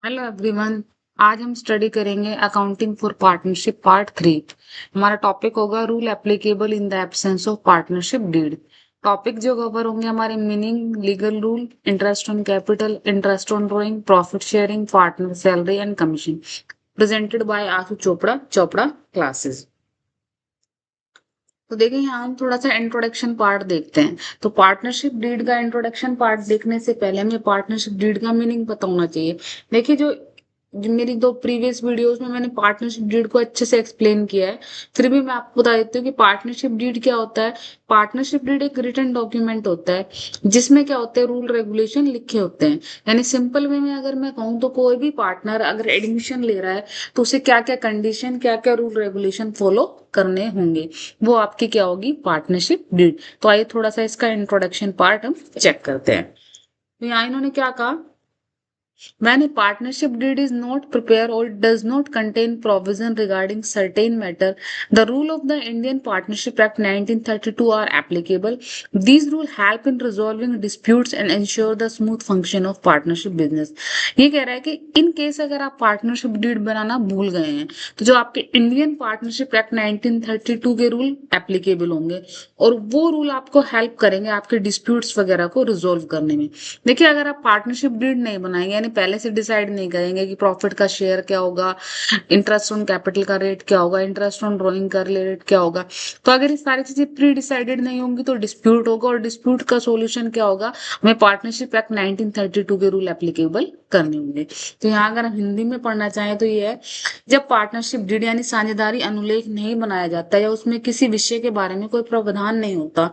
Hello everyone. आज हम study करेंगे अकाउंटिंग फॉर पार्टनरशिप पार्ट 3। हमारा टॉपिक होगा rule applicable in the absence of partnership deed. Topic जो कवर होंगे हमारे meaning, legal rule, interest on capital, interest on drawing, profit sharing, partner salary and commission. Presented by Ashu Chopra, Chopra classes. तो देखिए यहाँ हम थोड़ा सा इंट्रोडक्शन पार्ट देखते हैं। तो पार्टनरशिप डीड का इंट्रोडक्शन पार्ट देखने से पहले हमें पार्टनरशिप डीड का मीनिंग पता होना चाहिए। देखिए जो मेरी दो प्रीवियस वीडियोस में मैंने पार्टनरशिप डीड को अच्छे से एक्सप्लेन किया है। फिर भी मैं आपको बता देती हूँ कि पार्टनरशिप डीड क्या होता है। पार्टनरशिप डीड एक रिटन डॉक्यूमेंट होता है जिसमें क्या होते हैं, रूल रेगुलेशन लिखे होते हैं। यानी सिंपल वे में अगर मैं कहूँ तो कोई भी पार्टनर अगर एडमिशन ले रहा है तो उसे क्या क्या कंडीशन, क्या क्या रूल रेगुलेशन फॉलो करने होंगे, वो आपकी क्या होगी, पार्टनरशिप डीड। तो आइए थोड़ा सा इसका इंट्रोडक्शन पार्ट हम चेक करते हैं। तो यहाँ इन्होंने क्या कहा, when a partnership deed is not prepared or does not contain provision regarding certain matter, the rule of the Indian Partnership Act 1932 are applicable. These rules help in resolving disputes and ensure the smooth function of partnership business. ये कह रहा है कि in case अगर आप partnership deed बनाना भूल गए हैं तो जो आपके इंडियन पार्टनरशिप एक्ट 1932 के रूल एप्लीकेबल होंगे और वो रूल आपको हेल्प करेंगे आपके डिस्प्यूट्स वगैरह को रिजोल्व करने में। देखिए अगर आप पार्टनरशिप डीड नहीं बनाएंगे, यानी पहले से डिसाइड नहीं करेंगे कि प्रॉफिट का शेयर क्या होगा, इंटरेस्ट ऑन कैपिटल का रेट क्या होगा, इंटरेस्ट ऑन ड्रॉइंग का रेट क्या होगा, तो अगर ये सारी चीजें प्री डिसाइडेड नहीं होंगी तो डिस्प्यूट होगा, और डिस्प्यूट का सोल्यूशन क्या होगा, हमें पार्टनरशिप एक्ट 1932 के रूल एप्लीकेबल करने होंगे। तो यहाँ अगर हम हिंदी में पढ़ना चाहें तो ये है, जब पार्टनरशिप डीड यानी साझेदारी अनुलेख नहीं बनाया जाता या उसमें किसी विषय के बारे में कोई प्रावधान नहीं होता,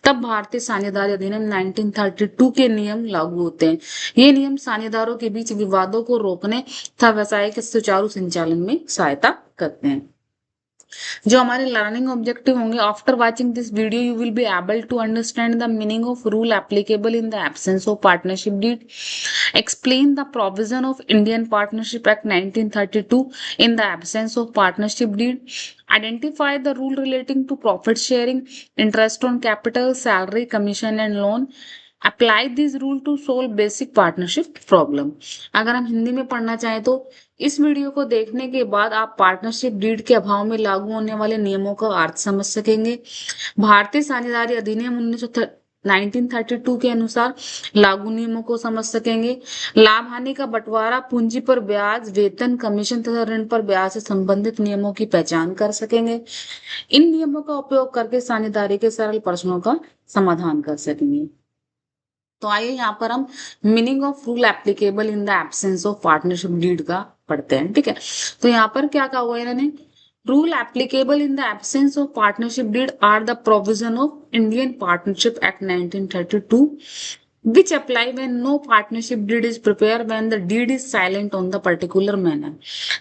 तब भारतीय साझेदारी अधिनियम 1932 के नियम लागू होते हैं। ये नियम साझेदारों के बीच विवादों को रोकने तथा व्यवसाय के सुचारू संचालन में सहायता करते हैं। जो हमारे लर्निंग ऑब्जेक्टिव होंगे, after watching this video you will be able to understand the meaning of rule applicable in the absence of partnership deed, explain the provision of Indian Partnership Act 1932 in the absence of partnership deed, identify the rule relating to profit sharing, interest on capital, salary, commission and loan, apply this rule to solve basic partnership problem. अगर हम हिंदी में पढ़ना चाहें तो इस video को देखने के बाद आप पार्टनरशिप डीड के अभाव में लागू होने वाले नियमों का अर्थ समझ सकेंगे। भारतीय साझेदारी अधिनियम 1932 के अनुसार लागू नियमों को समझ सकेंगे। लाभ हानि का बंटवारा, पूंजी पर ब्याज, वेतन, कमीशन तथा ऋण पर ब्याज से संबंधित नियमों की पहचान कर सकेंगे। इन नियमों का उपयोग करके साझेदारी के सरल प्रश्नों का समाधान कर सकेंगे। तो आइए यहाँ पर हम meaning of rule applicable in the absence of partnership deed का पढ़ते हैं। ठीक है, तो यहाँ पर क्या कहा हुआ है इन्होंने, rule applicable in the absence of partnership deed are the provision of Indian partnership act 1932 which apply when no partnership deed is prepared when the deed is silent on the particular manner।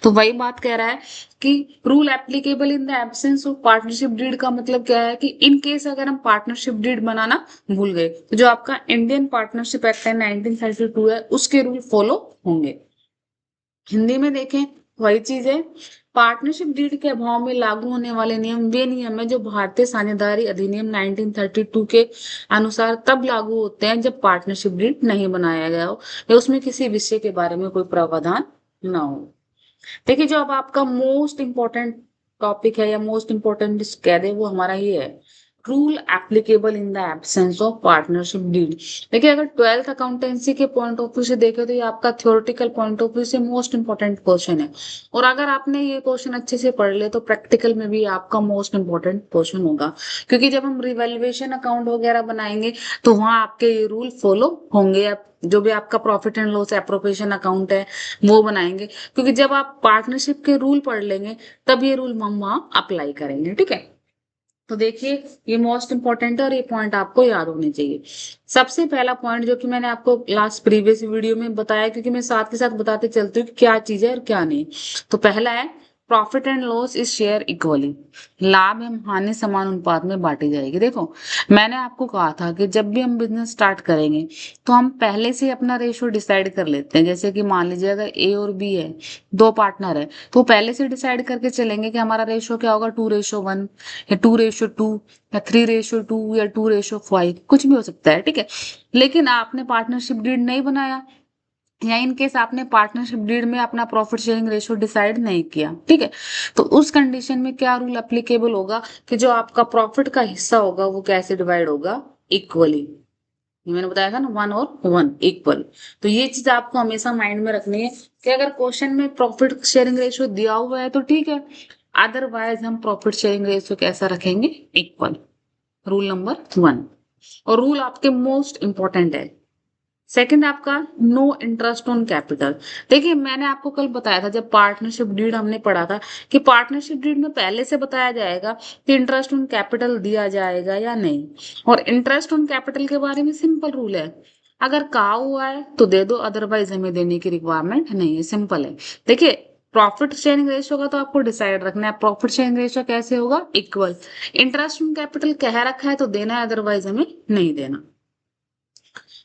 तो वही बात कह रहा है कि rule applicable in the absence of partnership deed का मतलब क्या है कि इन केस अगर हम पार्टनरशिप डीड बनाना भूल गए तो जो आपका इंडियन पार्टनरशिप एक्ट है 1932 है उसके रूल फॉलो होंगे। हिंदी में देखें वही चीज है, पार्टनरशिप डीड के अभाव में लागू होने वाले नियम वे नियम है जो भारतीय साझेदारी अधिनियम 1932 के अनुसार तब लागू होते हैं जब पार्टनरशिप डीड नहीं बनाया गया हो या उसमें किसी विषय के बारे में कोई प्रावधान ना हो। देखिए जो अब आपका मोस्ट इंपॉर्टेंट टॉपिक है या मोस्ट इंपॉर्टेंट कह दे वो हमारा ये है, rule applicable in the absence of partnership deed. देखिए अगर ट्वेल्थ अकाउंटेंसी के पॉइंट ऑफ व्यू से देखे तो ये आपका थ्योरेटिकल पॉइंट ऑफ व्यू से मोस्ट इंपॉर्टेंट क्वेश्चन है, और अगर आपने ये क्वेश्चन अच्छे से पढ़ ले तो प्रैक्टिकल में भी आपका मोस्ट इंपॉर्टेंट क्वेश्चन होगा, क्योंकि जब हम रिवैल्यूएशन अकाउंट वगैरह बनाएंगे तो वहां आपके ये रूल फॉलो होंगे। आप जो भी आपका profit and loss appropriation account है वो बनाएंगे, क्योंकि जब आप पार्टनरशिप के रूल पढ़ लेंगे तब ये रूल हम वहां अप्लाई करेंगे। ठीक है, तो देखिए ये मोस्ट इंपॉर्टेंट है और ये पॉइंट आपको याद होने चाहिए। सबसे पहला पॉइंट जो कि मैंने आपको लास्ट प्रीवियस वीडियो में बताया, क्योंकि मैं साथ के साथ बताते चलती हूँ कि क्या चीज है और क्या नहीं। तो पहला है profit and loss is share equally, लाभ एवं हानि समान अनुपात में बांटी जाएगी। देखो मैंने आपको कहा था कि जब भी हम बिजनेस स्टार्ट करेंगे तो हम पहले से अपना रेशियो डिसाइड कर लेते हैं। जैसे कि मान लीजिए अगर ए और बी है, दो पार्टनर है, तो पहले से डिसाइड करके चलेंगे कि हमारा रेशियो क्या होगा, 2:1 या 2:2 या 3:2 या 2:5, कुछ भी हो सकता है। ठीक है, लेकिन आपने पार्टनरशिप डीड नहीं बनाया या इन केस आपने पार्टनरशिप डीड में अपना प्रॉफिट शेयरिंग रेशियो डिसाइड नहीं किया, ठीक है, तो उस कंडीशन में क्या रूल अप्लीकेबल होगा कि जो आपका प्रॉफिट का हिस्सा होगा वो कैसे डिवाइड होगा, इक्वली। ये मैंने बताया था ना, 1 और 1 इक्वल। तो ये चीज आपको हमेशा माइंड में रखनी है कि अगर क्वेश्चन में प्रॉफिट शेयरिंग रेशियो दिया हुआ है तो ठीक है, अदरवाइज हम प्रॉफिट शेयरिंग रेशियो कैसा रखेंगे, इक्वल। Rule number 1। और रूल आपके मोस्ट इंपॉर्टेंट है। सेकंड आपका, नो इंटरेस्ट ऑन कैपिटल। देखिए मैंने आपको कल बताया था जब पार्टनरशिप डीड हमने पढ़ा था कि पार्टनरशिप डीड में पहले से बताया जाएगा कि इंटरेस्ट ऑन कैपिटल दिया जाएगा या नहीं। और इंटरेस्ट ऑन कैपिटल के बारे में सिंपल रूल है, अगर कहा हुआ है तो दे दो, अदरवाइज हमें देने की रिक्वायरमेंट नहीं है, सिंपल है। देखिए प्रॉफिट शेयरिंग रेशियो का तो आपको डिसाइड रखना है, प्रॉफिट शेयरिंग रेशियो कैसे होगा, इक्वल। इंटरेस्ट ऑन कैपिटल कह रखा है तो देना है, अदरवाइज हमें नहीं देना।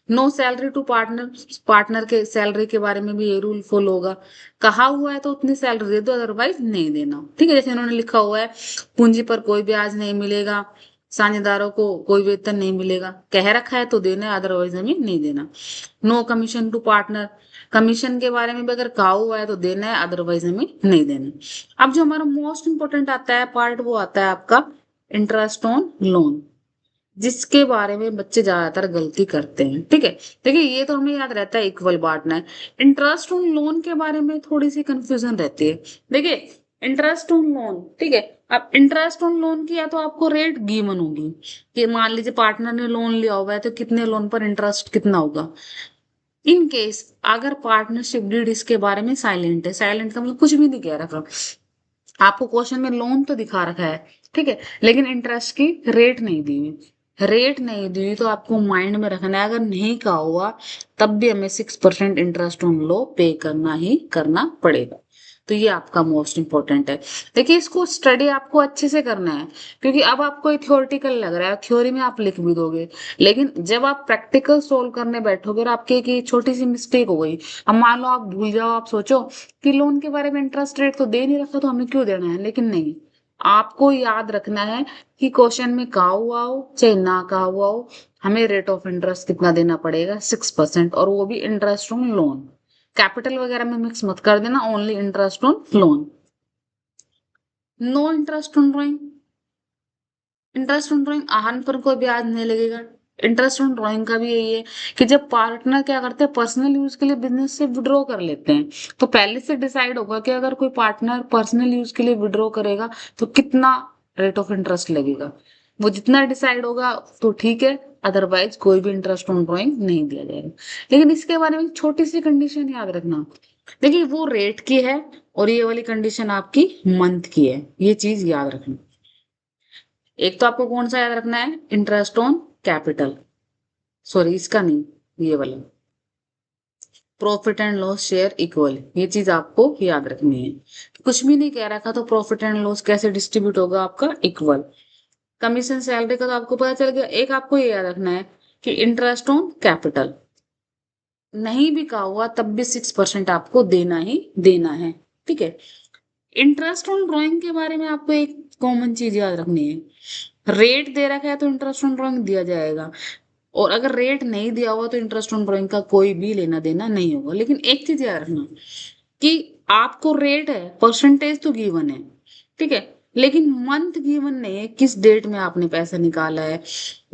No salary to partner, partner के सैलरी के बारे में भी ये रूल फॉलो होगा, कहा हुआ है तो उतनी सैलरी दे दो, अदरवाइज नहीं देना, ठीक है। जैसे उन्होंने लिखा हुआ है पूंजी पर कोई ब्याज नहीं मिलेगा, साझेदारों को कोई वेतन नहीं मिलेगा, कह रखा है तो देना है, अदरवाइज हमें नहीं देना। No commission to partner, commission के बारे में भी अगर कहा हुआ है तो देना है, अदरवाइज हमें नहीं देना। अब जो हमारा मोस्ट इंपोर्टेंट आता है पार्ट, वो आता है आपका इंटरेस्ट ऑन लोन, जिसके बारे में बच्चे ज्यादातर गलती करते हैं, ठीक है। देखिए ये तो हमें याद रहता है इक्वल बांटना है, इंटरेस्ट ऑन लोन के बारे में थोड़ी सी कंफ्यूजन रहती है। देखिए इंटरेस्ट ऑन लोन, ठीक है, अब इंटरेस्ट ऑन लोन की या तो आपको रेट गिवन होगी कि मान लीजिए पार्टनर ने लोन लिया हुआ है तो कितने लोन पर इंटरेस्ट कितना होगा। इन केस अगर पार्टनरशिप डीड इसके बारे में साइलेंट है, साइलेंट का मतलब कुछ भी नहीं कह रखा, आपको क्वेश्चन में लोन तो दिखा रखा है, ठीक है, लेकिन इंटरेस्ट की रेट नहीं दी हुई, रेट नहीं दी हुई तो आपको माइंड में रखना है, अगर नहीं कहा हुआ तब भी हमें 6% इंटरेस्ट ऑन लो पे करना ही करना पड़ेगा। तो ये आपका मोस्ट इंपॉर्टेंट है। देखिए इसको स्टडी आपको अच्छे से करना है, क्योंकि अब आपको थियोरटिकल लग रहा है, थ्योरी में आप लिख भी दोगे, लेकिन जब आप प्रैक्टिकल सोल्व करने बैठोगे और आपकी एक छोटी सी मिस्टेक हो गई, अब मान लो आप भूल जाओ, आप सोचो कि लोन के बारे में इंटरेस्ट रेट तो दे नहीं रखा तो हमें क्यों देना है, लेकिन नहीं, आपको याद रखना है कि क्वेश्चन में कहा हुआ हो चाहे ना कहा हुआ हो, हमें रेट ऑफ इंटरेस्ट कितना देना पड़ेगा, 6%, और वो भी इंटरेस्ट ऑन लोन। कैपिटल वगैरह में मिक्स मत कर देना, only interest on loan. No interest on drawing, interest on drawing आहन पर कोई ब्याज नहीं लगेगा। इंटरेस्ट ऑन ड्रॉइंग का भी यही है कि जब पार्टनर क्या करते हैं पर्सनल यूज के लिए बिजनेस से विड्रॉ कर लेते हैं, तो पहले से डिसाइड होगा कि अगर कोई पार्टनर पर्सनल यूज के लिए विड्रॉ करेगा तो कितना रेट ऑफ इंटरेस्ट लगेगा, वो जितना डिसाइड होगा तो ठीक है, अदरवाइज कोई भी इंटरेस्ट ऑन ड्रॉइंग नहीं दिया जाएगा। लेकिन इसके बारे में छोटी सी कंडीशन याद रखना, देखिए वो रेट की है और ये वाली कंडीशन आपकी मंथ की है, ये चीज याद रखना। एक तो आपको कौन सा याद रखना है, इंटरेस्ट ऑन कैपिटल, सॉरी इसका नहीं, ये वाला profit and loss share equal, ये चीज आपको याद रखनी है। कुछ भी नहीं कह रखा तो प्रॉफिट एंड लॉस कैसे डिस्ट्रीब्यूट होगा आपका, इक्वल। कमीशन सैलरी का तो आपको पता चल गया। एक आपको ये याद रखना है कि इंटरेस्ट ऑन कैपिटल नहीं भी कहा हुआ तब भी 6% आपको देना ही देना है, ठीक है। इंटरेस्ट ऑन ड्रॉइंग के बारे में आपको एक कॉमन चीज याद रखनी है, रेट दे रखा है तो इंटरेस्ट ऑन ड्रॉइंग दिया जाएगा, और अगर रेट नहीं दिया हुआ तो इंटरेस्ट ऑन ड्रॉइंग का कोई भी लेना देना नहीं होगा। लेकिन एक चीज याद रखना कि आपको रेट है, परसेंटेज तो गिवन है, ठीक है, लेकिन मंथ गिवन नहीं है किस डेट में आपने पैसा निकाला है।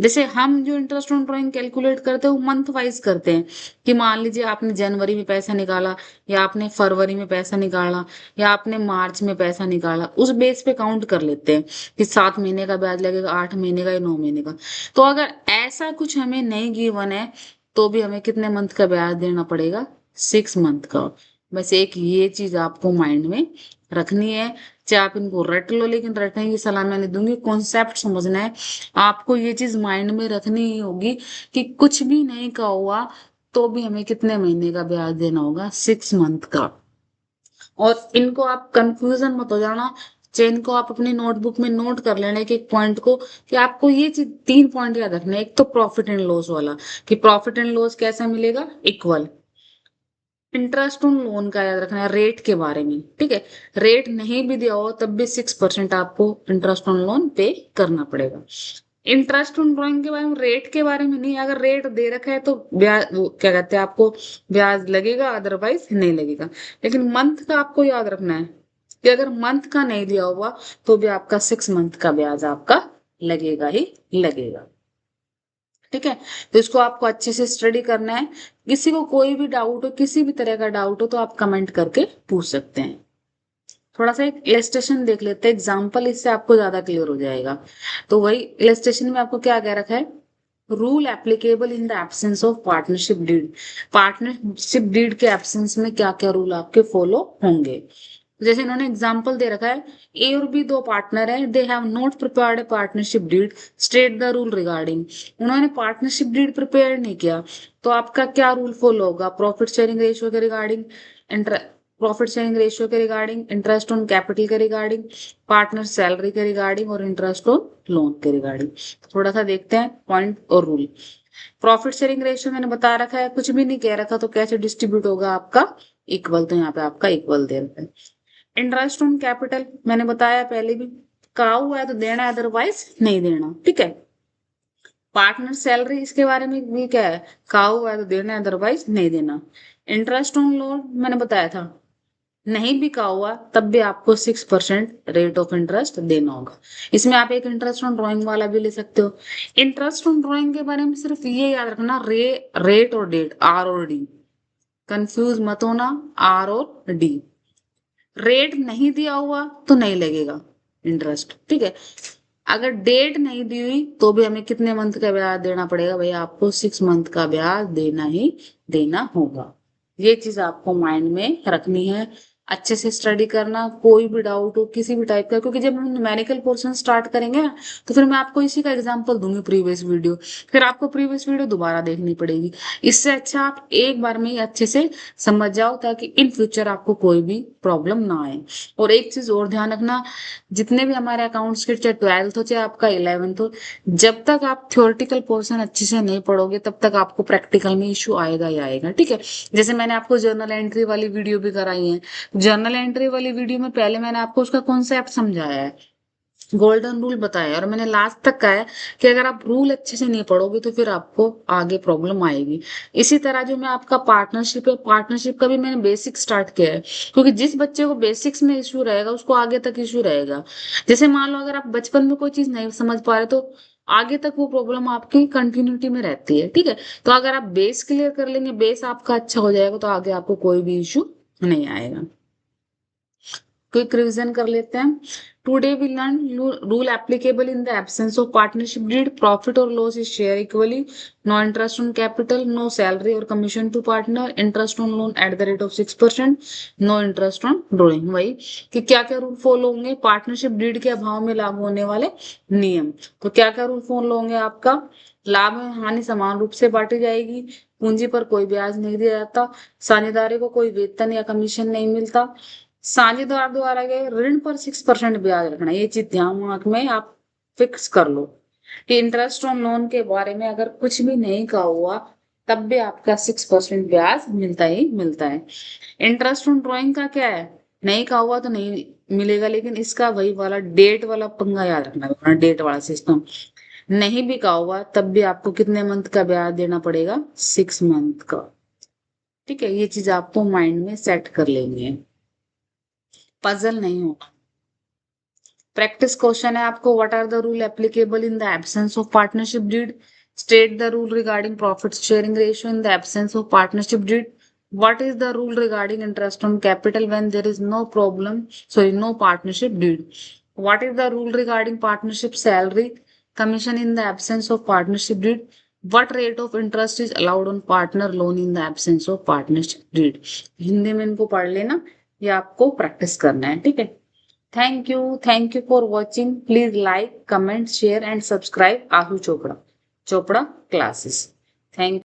जैसे हम जो इंटरेस्ट ऑन ड्रॉइंग कैलकुलेट करते हैं वो मंथ वाइज करते हैं, कि मान लीजिए आपने जनवरी में पैसा निकाला, या आपने फरवरी में पैसा निकाला, या आपने मार्च में पैसा निकाला, उस बेस पे काउंट कर लेते हैं कि 7 महीने का ब्याज लगेगा, 8 महीने का या 9 महीने का। तो अगर ऐसा कुछ हमें नहीं गिवन है तो भी हमें कितने मंथ का ब्याज देना पड़ेगा, 6 मंथ का। बस एक ये चीज आपको माइंड में रखनी है, चाहे आप इनको रट लो, लेकिन रटने की सलाह मैं नहीं दूंगी, कॉन्सेप्ट समझना है आपको, ये चीज माइंड में रखनी ही होगी कि कुछ भी नहीं का हुआ तो भी हमें कितने महीने का ब्याज देना होगा, 6 मंथ का। और इनको आप कंफ्यूजन मत हो जाना, चेन को आप अपनी नोटबुक में नोट कर लेना एक एक पॉइंट को, कि आपको ये चीज 3 पॉइंट याद रखना है। एक तो प्रॉफिट एंड लॉस वाला, कि प्रॉफिट एंड लॉस कैसा मिलेगा, इक्वल। इंटरेस्ट ऑन लोन का याद रखना है रेट के बारे में, ठीक है, रेट नहीं भी दिया हो तब भी 6% आपको इंटरेस्ट ऑन लोन पे करना पड़ेगा। इंटरेस्ट ऑन ड्राइंग के बारे में, रेट के बारे में नहीं। अगर रेट दे रखा है तो ब्याज, वो क्या कहते हैं, आपको ब्याज लगेगा, अदरवाइज नहीं लगेगा। लेकिन मंथ का आपको याद रखना है कि अगर मंथ का नहीं दिया हुआ तो भी आपका 6 मंथ का ब्याज आपका लगेगा ही लगेगा। ठीक है, तो इसको आपको अच्छे से स्टडी करना है। किसी को कोई भी डाउट हो, किसी भी तरह का डाउट हो, तो आप कमेंट करके पूछ सकते हैं। थोड़ा सा एक इलस्ट्रेशन देख लेते हैं एग्जाम्पल, इससे आपको ज्यादा क्लियर हो जाएगा। तो वही इलस्ट्रेशन में आपको क्या कह रखा है, rule applicable in the absence of partnership deed. Partnership deed के एब्सेंस में क्या क्या रूल आपके फॉलो होंगे। जैसे इन्होंने एग्जाम्पल दे रखा है, ए और बी दो पार्टनर है, they have not prepared a partnership deed, state the rule regarding. उन्होंने पार्टनरशिप डीड प्रिपेयर नहीं किया, तो आपका क्या रूल फॉलो होगा, प्रॉफिट शेयरिंग रेशियो के रिगार्डिंग, प्रॉफिट शेयरिंग रेशियो के रिगार्डिंग, इंटरेस्ट ऑन कैपिटल के रिगार्डिंग, पार्टनर सैलरी के रिगार्डिंग और इंटरेस्ट ऑन लोन के रिगार्डिंग। थोड़ा सा देखते हैं पॉइंट और रूल। प्रॉफिट शेयरिंग रेशियो मैंने बता रखा है, कुछ भी नहीं कह रखा, तो कैसे डिस्ट्रीब्यूट होगा आपका इक्वल, तो यहाँ पे आपका इक्वल दे रखा है। इंटरेस्ट ऑन कैपिटल मैंने बताया पहले भी, कहा हुआ है तो देना है, अदरवाइज नहीं देना। ठीक है, पार्टनर सैलरी, इसके बारे में भी क्या है, कहा हुआ है तो देना है, अदरवाइज नहीं देना। इंटरेस्ट ऑन लोन मैंने बताया था, नहीं भी कहा हुआ तब भी आपको 6% रेट ऑफ इंटरेस्ट देना होगा। इसमें आप एक इंटरेस्ट ऑन ड्राइंग वाला भी ले सकते हो। इंटरेस्ट ऑन ड्राइंग के बारे में सिर्फ ये याद रखना, रेट और डेट, आर और डी, कंफ्यूज मत होना, आर और डी। रेट नहीं दिया हुआ तो नहीं लगेगा इंटरेस्ट। ठीक है, अगर डेट नहीं दी हुई तो भी हमें कितने मंथ का ब्याज देना पड़ेगा, भैया आपको 6 मंथ का ब्याज देना ही देना होगा। ये चीज आपको माइंड में रखनी है। अच्छे से स्टडी करना, कोई भी डाउट हो किसी भी टाइप का, क्योंकि जब हम न्यूमेरिकल पोर्शन स्टार्ट करेंगे ना, तो फिर मैं आपको इसी का एग्जांपल दूंगी प्रीवियस वीडियो, फिर आपको प्रीवियस वीडियो दोबारा देखनी पड़ेगी। इससे अच्छा आप एक बार में ही अच्छे से समझ जाओ, ताकि इन फ्यूचर आपको कोई भी प्रॉब्लम ना आए। और एक चीज और ध्यान रखना, जितने भी हमारे अकाउंट्स के, चाहे 12th हो चाहे आपका 11th हो, जब तक आप थ्योरेटिकल पोर्शन अच्छे से नहीं पढ़ोगे तब तक आपको प्रैक्टिकल में इशू आएगा ही आएगा। ठीक है, जैसे मैंने आपको जर्नल एंट्री वाली वीडियो भी कराई है, जर्नल एंट्री वाली वीडियो में पहले मैंने आपको उसका कॉन्सेप्ट समझाया है, गोल्डन रूल बताया है, और मैंने लास्ट तक कहा है कि अगर आप रूल अच्छे से नहीं पढ़ोगे तो फिर आपको आगे प्रॉब्लम आएगी। इसी तरह जो मैं आपका पार्टनरशिप है, पार्टनरशिप का भी मैंने बेसिक स्टार्ट किया है, क्योंकि जिस बच्चे को बेसिक्स में इशू रहेगा उसको आगे तक इशू रहेगा। जैसे मान लो अगर आप बचपन में कोई चीज नहीं समझ पा रहे, तो आगे तक वो प्रॉब्लम आपकी कंटिन्यूटी में रहती है। ठीक है, तो अगर आप बेस क्लियर कर लेंगे, बेस आपका अच्छा हो जाएगा, तो आगे आपको कोई भी इशू नहीं आएगा। क्विक रिवीजन कर लेते हैं। Today we learn rule applicable in the absence of partnership deed, profit और loss is share equally, no interest on capital, no salary और commission to partner, interest on loan at the rate of 6%, no interest on drawing. वही कि क्या क्या rule follow होंगे partnership deed के अभाव में लागू होने वाले नियम। तो क्या क्या रूल फॉलो होंगे, आपका लाभ और हानि समान रूप से बांटी जाएगी, पूंजी पर कोई ब्याज नहीं दिया जाता, साझेदारी को कोई वेतन या कमीशन नहीं मिलता, साझेदार द्वारा गए ऋण पर 6% ब्याज रखना। ये चीज ध्यान में आप फिक्स कर लो कि इंटरेस्ट ऑन लोन के बारे में अगर कुछ भी नहीं कहा हुआ तब भी आपका 6% ब्याज मिलता ही मिलता है। इंटरेस्ट ऑन ड्रॉइंग का क्या है, नहीं कहा हुआ तो नहीं मिलेगा, लेकिन इसका वही वाला डेट वाला पंगा याद रखना, डेट वाला सिस्टम। नहीं भी कहा हुआ तब भी आपको कितने मंथ का ब्याज देना पड़ेगा, 6 मंथ का। ठीक है, ये चीज आपको माइंड में सेट कर लेनी है, पजल नहीं होगा। प्रैक्टिस क्वेश्चन है आपको, what are the rule applicable in the absence of partnership deed, state the rule regarding profit sharing ratio in the absence of partnership deed, what is the rule regarding interest on capital when there is no partnership deed, what is the rule regarding partnership salary commission in the absence of partnership deed, what rate of interest is allowed on partner loan in the absence of partnership deed। Hindi में इनको पढ़ लेना, ये आपको practice करना है। ठीक है, thank you for watching. Please like, comment, share and subscribe Ashu Chopra classes. Thank